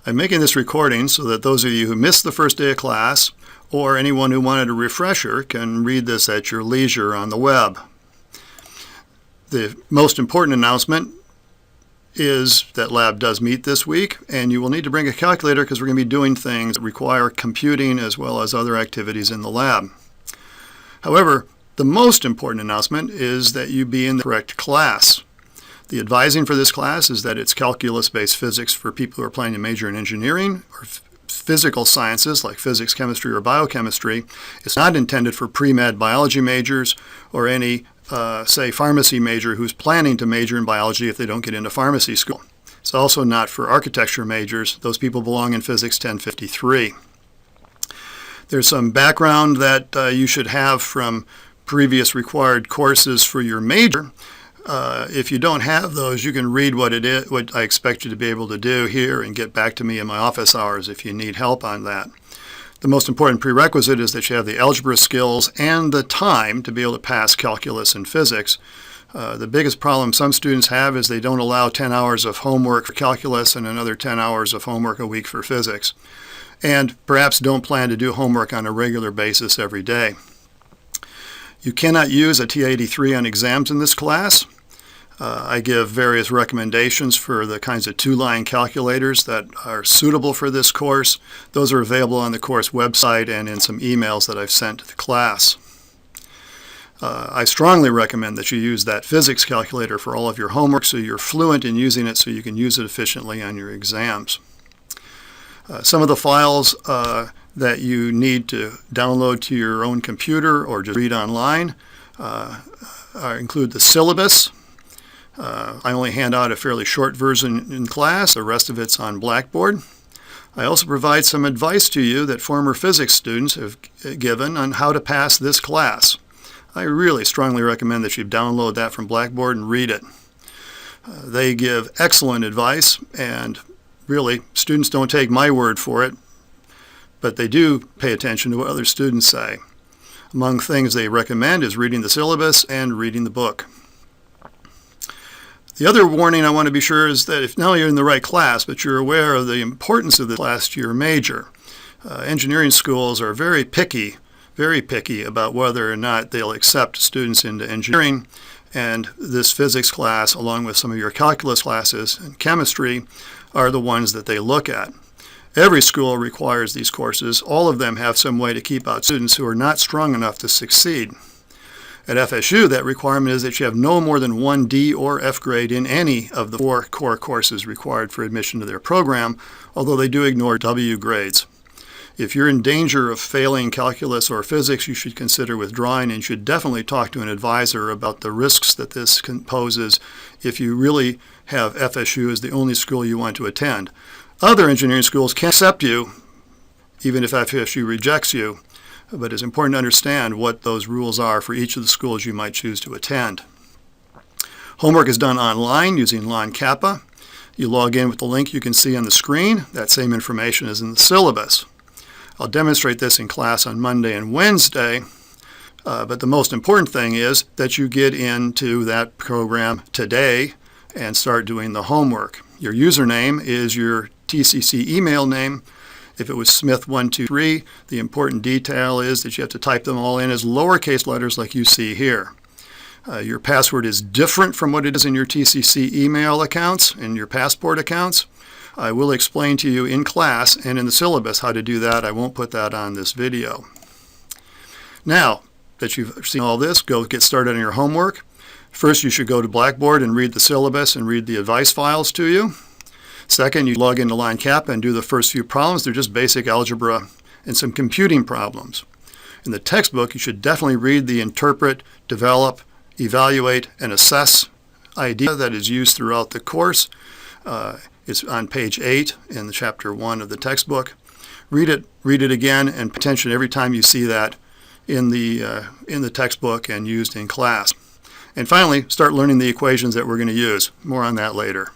I'm making this recording so that those of you who missed the first day of class or anyone who wanted a refresher can read this at your leisure on the web. The most important announcement is that lab does meet this week, and you will need to bring a calculator because we're going to be doing things that require computing as well as other activities in the lab. However, the most important announcement is that you be in the correct class. The advising for this class is that it's calculus-based physics for people who are planning to major in engineering or physical sciences like physics, chemistry, or biochemistry. It's not intended for pre-med biology majors or any, say, pharmacy major who's planning to major in biology if they don't get into pharmacy school. It's also not for architecture majors. Those people belong in Physics 1053. There's some background that you should have from previous required courses for your major. If you don't have those, you can read what I expect you to be able to do here and get back to me in my office hours if you need help on that. The most important prerequisite is that you have the algebra skills and the time to be able to pass calculus and physics. The biggest problem some students have is they don't allow 10 hours of homework for calculus and another 10 hours of homework a week for physics, and perhaps don't plan to do homework on a regular basis every day. You cannot use a T83 on exams in this class. I give various recommendations for the kinds of two-line calculators that are suitable for this course. Those are available on the course website and in some emails that I've sent to the class. I strongly recommend that you use that physics calculator for all of your homework so you're fluent in using it so you can use it efficiently on your exams. Some of the files that you need to download to your own computer or just read online include the syllabus. I only hand out a fairly short version in class. The rest of it's on Blackboard. I also provide some advice to you that former physics students have given on how to pass this class. I really strongly recommend that you download that from Blackboard and read it. They give excellent advice, and really, students don't take my word for it, but they do pay attention to what other students say. Among things they recommend is reading the syllabus and reading the book. The other warning I want to be sure is that if not only you're in the right class, but you're aware of the importance of the class to your major. Engineering schools are very picky about whether or not they'll accept students into engineering, and this physics class, along with some of your calculus classes and chemistry, are the ones that they look at. Every school requires these courses. All of them have some way to keep out students who are not strong enough to succeed. At FSU, that requirement is that you have no more than one D or F grade in any of the 4 core courses required for admission to their program, although they do ignore W grades. If you're in danger of failing calculus or physics, you should consider withdrawing and should definitely talk to an advisor about the risks that this poses if you really have FSU as the only school you want to attend. Other engineering schools can accept you, even if FSU rejects you, but it's important to understand what those rules are for each of the schools you might choose to attend. Homework is done online using Lon Kappa. You log in with the link you can see on the screen. That same information is in the syllabus. I'll demonstrate this in class on Monday and Wednesday, but the most important thing is that you get into that program today and start doing the homework. Your username is your TCC email name. If it was Smith123, the important detail is that you have to type them all in as lowercase letters like you see here. Your password is different from what it is in your TCC email accounts and your Passport accounts. I will explain to you in class and in the syllabus how to do that. I won't put that on this video. Now that you've seen all this, go get started on your homework. First, you should go to Blackboard and read the syllabus and read the advice files to you. Second, you log into Lon Kappa and do the first few problems. They're just basic algebra and some computing problems. In the textbook, you should definitely read the interpret, develop, evaluate, and assess idea that is used throughout the course. It's on page 8 in the chapter 1 of the textbook. Read it again, and pay attention every time you see that in the textbook and used in class. And finally, start learning the equations that we're going to use. More on that later.